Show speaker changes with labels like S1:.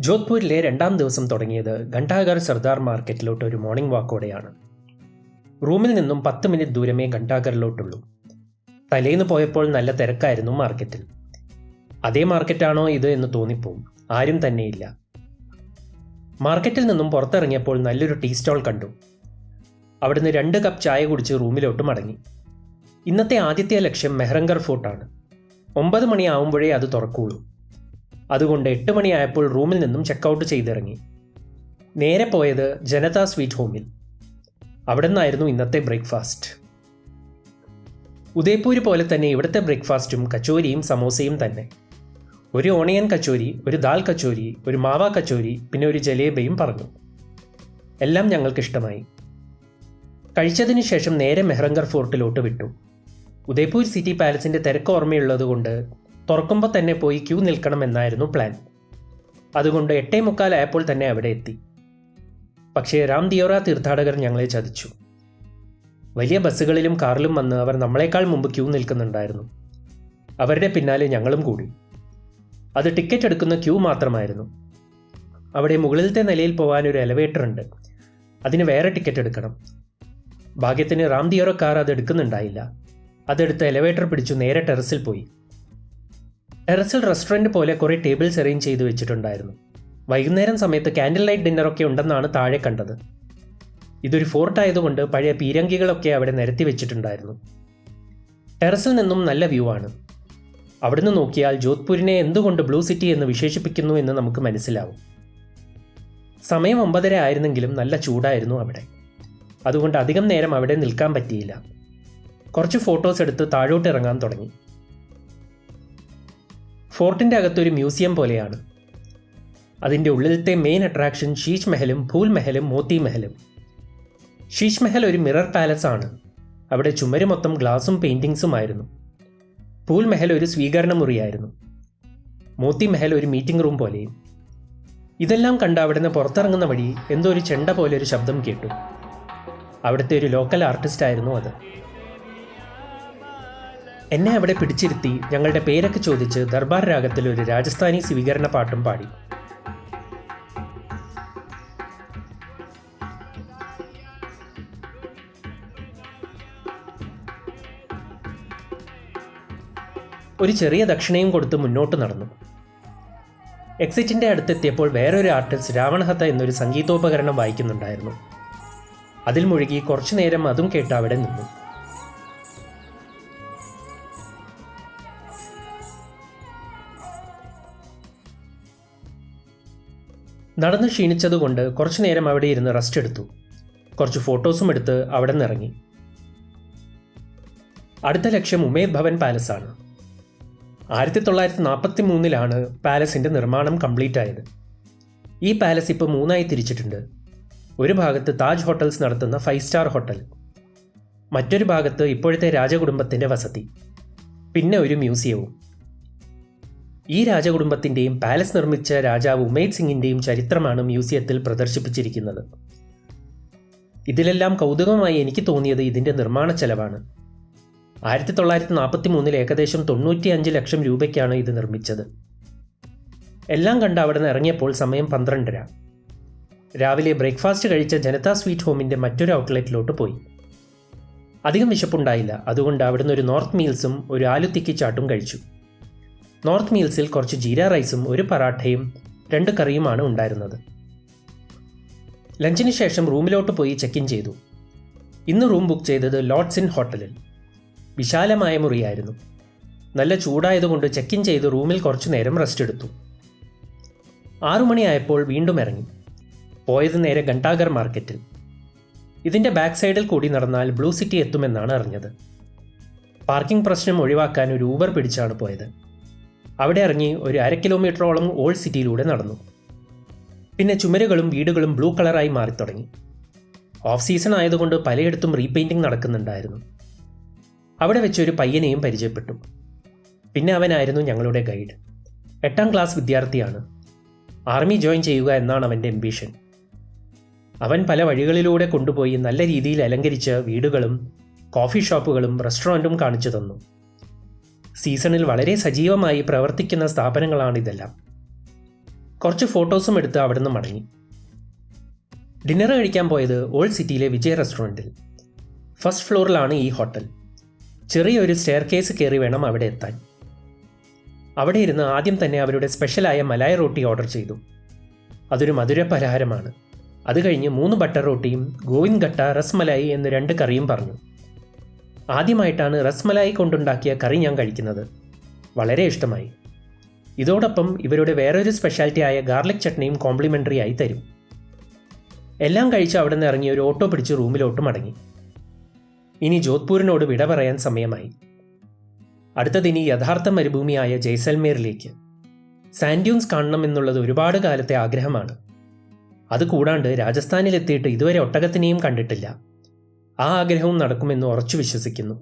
S1: ജോധ്പൂരിലെ രണ്ടാം ദിവസം തുടങ്ങിയത് ഘണ്ടാഘർ സർദാർ മാർക്കറ്റിലോട്ട് ഒരു മോർണിംഗ് വാക്കോടെയാണ്. റൂമിൽ നിന്നും 10 മിനിറ്റ് ദൂരമേ ഘണ്ടാഘറിലോട്ടുള്ളൂ. തലേന്ന് പോയപ്പോൾ നല്ല തിരക്കായിരുന്നു മാർക്കറ്റിൽ. അതേ മാർക്കറ്റാണോ ഇത് എന്ന് തോന്നിപ്പോവും. ആരും തന്നെയില്ല. മാർക്കറ്റിൽ നിന്നും പുറത്തിറങ്ങിയപ്പോൾ നല്ലൊരു ടീ സ്റ്റോൾ കണ്ടു. അവിടുന്ന് 2 കപ്പ് ചായ കുടിച്ച് റൂമിലോട്ട് മടങ്ങി. ഇന്നത്തെ ആദ്യത്തെ ലക്ഷ്യം മെഹ്റംഗർ ഫോർട്ടാണ്. 9 മണിയാവുമ്പോഴേ അത് തുറക്കുള്ളൂ. അതുകൊണ്ട് 8 മണിയായപ്പോൾ റൂമിൽ നിന്നും ചെക്കൗട്ട് ചെയ്തിറങ്ങി. നേരെ പോയത് ജനതാ സ്വീറ്റ് ഹോമിൽ. അവിടെ നിന്നായിരുന്നു ഇന്നത്തെ ബ്രേക്ക്ഫാസ്റ്റ്. ഉദയ്പൂർ പോലെ തന്നെ ഇവിടുത്തെ ബ്രേക്ക്ഫാസ്റ്റും കച്ചോരിയും സമോസയും തന്നെ. ഒരു ഓണിയൻ കച്ചോരി, ഒരു ദാൽ കച്ചോരി, ഒരു മാവ കച്ചോരി, പിന്നെ ഒരു ജലേബയും പറഞ്ഞു. എല്ലാം ഞങ്ങൾക്കിഷ്ടമായി. കഴിച്ചതിന് ശേഷം നേരെ മെഹ്റംഗർ ഫോർട്ടിലോട്ട് വിട്ടു. ഉദയ്പൂർ സിറ്റി പാലസിൻ്റെ തിരക്ക് ഓർമ്മയുള്ളതുകൊണ്ട് തുറക്കുമ്പോൾ തന്നെ പോയി ക്യൂ നിൽക്കണമെന്നായിരുന്നു പ്ലാൻ. അതുകൊണ്ട് 8:45 ആയപ്പോൾ തന്നെ അവിടെ എത്തി. പക്ഷേ രാംദിയോറ തീർത്ഥാടകർ ഞങ്ങളെ ചതിച്ചു. വലിയ ബസ്സുകളിലും കാറിലും വന്ന് അവർ നമ്മളെക്കാൾ മുമ്പ് ക്യൂ നിൽക്കുന്നുണ്ടായിരുന്നു. അവരുടെ പിന്നാലെ ഞങ്ങളും കൂടി. അത് ടിക്കറ്റ് എടുക്കുന്ന ക്യൂ മാത്രമായിരുന്നു. അവിടെ മുകളിലത്തെ നിലയിൽ പോകാൻ ഒരു എലവേറ്റർ ഉണ്ട്. അതിന് വേറെ ടിക്കറ്റ് എടുക്കണം. ഭാഗ്യത്തിന് രാംദിയോറ കാർ അത് എടുക്കുന്നുണ്ടായില്ല. അതെടുത്ത് എലവേറ്റർ പിടിച്ചു നേരെ ടെറസിൽ പോയി. ടെറസിൽ റെസ്റ്റോറൻറ്റ് പോലെ കുറേ ടേബിൾസ് അറേഞ്ച് ചെയ്ത് വെച്ചിട്ടുണ്ടായിരുന്നു. വൈകുന്നേരം സമയത്ത് ക്യാൻഡിൽ ലൈറ്റ് ഡിന്നറൊക്കെ ഉണ്ടെന്നാണ് താഴെ കണ്ടത്. ഇതൊരു ഫോർട്ട് ആയതുകൊണ്ട് പഴയ പീരങ്കികളൊക്കെ അവിടെ നിരത്തി വെച്ചിട്ടുണ്ടായിരുന്നു. ടെറസിൽ നിന്നും നല്ല വ്യൂ ആണ്. അവിടുന്ന് നോക്കിയാൽ ജോധ്പൂരിനെ എന്തുകൊണ്ട് ബ്ലൂ സിറ്റി എന്ന് വിശേഷിപ്പിക്കുന്നു എന്ന് നമുക്ക് മനസ്സിലാവും. സമയം 9:30 ആയിരുന്നെങ്കിലും നല്ല ചൂടായിരുന്നു അവിടെ. അതുകൊണ്ട് അധികം നേരം അവിടെ നിൽക്കാൻ പറ്റിയില്ല. കുറച്ച് ഫോട്ടോസ് എടുത്ത് താഴോട്ട് ഇറങ്ങാൻ തുടങ്ങി. ഫോർട്ടിൻ്റെ അകത്തൊരു മ്യൂസിയം പോലെയാണ്. അതിൻ്റെ ഉള്ളിലത്തെ മെയിൻ അട്രാക്ഷൻ ശീഷ് മഹലും ഭൂൽ മഹലും മോത്തി മഹലും. ശീഷ് മഹൽ ഒരു മിറർ പാലസ് ആണ്. അവിടെ ചുമര് മൊത്തം ഗ്ലാസും പെയിൻറ്റിങ്സുമായിരുന്നു. ഭൂൽ മഹൽ ഒരു സ്വീകരണ മുറിയായിരുന്നു. മോത്തി മഹൽ ഒരു മീറ്റിംഗ് റൂം പോലെയും. ഇതെല്ലാം കണ്ട് അവിടുന്ന് പുറത്തിറങ്ങുന്ന വഴി എന്തോ ഒരു ചെണ്ട പോലെ ഒരു ശബ്ദം കേട്ടു. അവിടുത്തെ ഒരു ലോക്കൽ ആർട്ടിസ്റ്റ് ആയിരുന്നു അത്. എന്നെ അവിടെ പിടിച്ചിരുത്തി ഞങ്ങളുടെ പേരൊക്കെ ചോദിച്ച് ദർബാർ രാഗത്തിൽ ഒരു രാജസ്ഥാനി സ്വീകരണ പാട്ടും പാടി. ഒരു ചെറിയ ദക്ഷിണയും കൊടുത്ത് മുന്നോട്ട് നടന്നു. എക്സിറ്റിൻ്റെ അടുത്തെത്തിയപ്പോൾ വേറൊരു ആർട്ടിസ്റ്റ് രാവണഹത്ത എന്നൊരു സംഗീതോപകരണം വായിക്കുന്നുണ്ടായിരുന്നു. അതിൽ മുഴുകി കുറച്ചു നേരം അതും കേട്ട് അവിടെ നിന്നു. നടന്ന് ക്ഷീണിച്ചതുകൊണ്ട് കുറച്ചു നേരം അവിടെ ഇരുന്ന് റെസ്റ്റ് എടുത്തു. കുറച്ച് ഫോട്ടോസും എടുത്ത് അവിടെ നിന്ന് ഇറങ്ങി. അടുത്ത ലക്ഷ്യം ഉമേദ് ഭവൻ പാലസാണ്. 1943 പാലസിൻ്റെ നിർമ്മാണം കംപ്ലീറ്റ് ആയത്. ഈ പാലസ് ഇപ്പോൾ 3ആയി തിരിച്ചിട്ടുണ്ട്. ഒരു ഭാഗത്ത് താജ് ഹോട്ടൽസ് നടത്തുന്ന 5 സ്റ്റാർ ഹോട്ടൽ, മറ്റൊരു ഭാഗത്ത് ഇപ്പോഴത്തെ രാജകുടുംബത്തിൻ്റെ വസതി, പിന്നെ ഒരു മ്യൂസിയവും. ഈ രാജകുടുംബത്തിൻ്റെയും പാലസ് നിർമ്മിച്ച രാജാവ് ഉമേദ് സിംഗിൻ്റെയും ചരിത്രമാണ് മ്യൂസിയത്തിൽ പ്രദർശിപ്പിച്ചിരിക്കുന്നത്. ഇതിലെല്ലാം കൗതുകമായി എനിക്ക് തോന്നിയത് ഇതിൻ്റെ നിർമ്മാണ ചെലവാണ്. 1943 ഏകദേശം 95 ലക്ഷം രൂപയ്ക്കാണ് ഇത് നിർമ്മിച്ചത്. എല്ലാം കണ്ട് അവിടെ നിന്ന് ഇറങ്ങിയപ്പോൾ സമയം 12:30. രാവിലെ ബ്രേക്ക്ഫാസ്റ്റ് കഴിച്ച ജനതാ സ്വീറ്റ് ഹോമിൻ്റെ മറ്റൊരു ഔട്ട്ലെറ്റിലോട്ട് പോയി. അധികം വിശപ്പുണ്ടായില്ല. അതുകൊണ്ട് അവിടുന്ന് ഒരു നോർത്ത് മീൽസും ഒരു ആലു തിക്കി ചാട്ടും കഴിച്ചു. നോർത്ത് മീൽസിൽ കുറച്ച് ജീര റൈസും ഒരു പറാഠയും 2 കറിയുമാണ് ഉണ്ടായിരുന്നത്. ലഞ്ചിന് ശേഷം റൂമിലോട്ട് പോയി ചെക്ക് ഇൻ ചെയ്തു. ഇന്ന് റൂം ബുക്ക് ചെയ്തത് ലോഡ്സ് ഇൻ ഹോട്ടലിൽ. വിശാലമായ മുറിയായിരുന്നു. നല്ല ചൂടായതുകൊണ്ട് ചെക്ക് ഇൻ ചെയ്ത് റൂമിൽ കുറച്ചു നേരം റെസ്റ്റ് എടുത്തു. 6 മണിയായപ്പോൾ വീണ്ടും ഇറങ്ങി. പോയത് നേരെ ഘണ്ടാഘർ മാർക്കറ്റിൽ. ഇതിൻ്റെ ബാക്ക് സൈഡിൽ കൂടി നടന്നാൽ ബ്ലൂ സിറ്റി എത്തുമെന്നാണ് അറിഞ്ഞത്. പാർക്കിംഗ് പ്രശ്നം ഒഴിവാക്കാൻ ഒരു ഊബർ പിടിച്ചാണ് പോയത്. അവിടെ ഇറങ്ങി ഒരു 1/2 കിലോമീറ്ററോളം ഓൾഡ് സിറ്റിയിലൂടെ നടന്നു. പിന്നെ ചുമരുകളും വീടുകളും ബ്ലൂ കളറായി മാറിത്തുടങ്ങി. ഓഫ് സീസൺ ആയതുകൊണ്ട് പലയിടത്തും റീപെയിൻറ്റിംഗ് നടക്കുന്നുണ്ടായിരുന്നു. അവിടെ വെച്ച് ഒരു പയ്യനെയും പരിചയപ്പെട്ടു. പിന്നെ അവനായിരുന്നു ഞങ്ങളുടെ ഗൈഡ്. 8ാം ക്ലാസ് വിദ്യാർത്ഥിയാണ്. ആർമി ജോയിൻ ചെയ്യുക എന്നാണ് അവൻ്റെ അംബിഷൻ. അവൻ പല വഴികളിലൂടെ കൊണ്ടുപോയി നല്ല രീതിയിൽ അലങ്കരിച്ച വീടുകളും കോഫി ഷോപ്പുകളും റെസ്റ്റോറൻറ്റും കാണിച്ചു തന്നു. സീസണിൽ വളരെ സജീവമായി പ്രവർത്തിക്കുന്ന സ്ഥാപനങ്ങളാണിതെല്ലാം. കുറച്ച് ഫോട്ടോസും എടുത്ത് അവിടുന്ന് മടങ്ങി. ഡിന്നർ കഴിക്കാൻ പോയത് ഓൾഡ് സിറ്റിയിലെ വിജയ് റെസ്റ്റോറൻറ്റിൽ. ഫസ്റ്റ് ഫ്ലോറിലാണ് ഈ ഹോട്ടൽ. ചെറിയൊരു സ്റ്റെയർ കേസ് കയറി വേണം അവിടെ എത്താൻ. അവിടെ ഇരുന്ന് ആദ്യം തന്നെ അവരുടെ സ്പെഷ്യലായ മലായ റോട്ടി ഓർഡർ ചെയ്തു. അതൊരു മധുര പലഹാരമാണ്. അത് കഴിഞ്ഞ് 3 ബട്ടർ റോട്ടിയും ഗോവിന്ദ് ഗട്ട റസ്മലായി എന്ന് 2 കറിയും പറഞ്ഞു. ആദ്യമായിട്ടാണ് റസ്മലായി കൊണ്ടുണ്ടാക്കിയ കറി ഞാൻ കഴിക്കുന്നത്. വളരെ ഇഷ്ടമായി. ഇതോടൊപ്പം ഇവരുടെ വേറൊരു സ്പെഷ്യാലിറ്റി ആയ ഗാർലിക് ചട്നിയും കോംപ്ലിമെൻ്ററി ആയി തരും. എല്ലാം കഴിച്ച് അവിടെ നിന്ന് ഇറങ്ങി ഒരു ഓട്ടോ പിടിച്ച് റൂമിലോട്ട് മടങ്ങി. ഇനി ജോധ്പൂരിനോട് വിട പറയാൻ സമയമായി. അടുത്തതിനി യഥാർത്ഥ മരുഭൂമിയായ ജയ്സൽമേറിലേക്ക്. സാൻഡ്യൂൺസ് കാണണം എന്നുള്ളത് ഒരുപാട് കാലത്തെ ആഗ്രഹമാണ്. അതുകൂടാണ്ട് രാജസ്ഥാനിലെത്തിയിട്ട് ഇതുവരെ ഒട്ടകത്തിനെയും കണ്ടിട്ടില്ല. ആ ആഗ്രഹവും നടക്കുമെന്ന് ഉറച്ചു വിശ്വസിക്കുന്നു.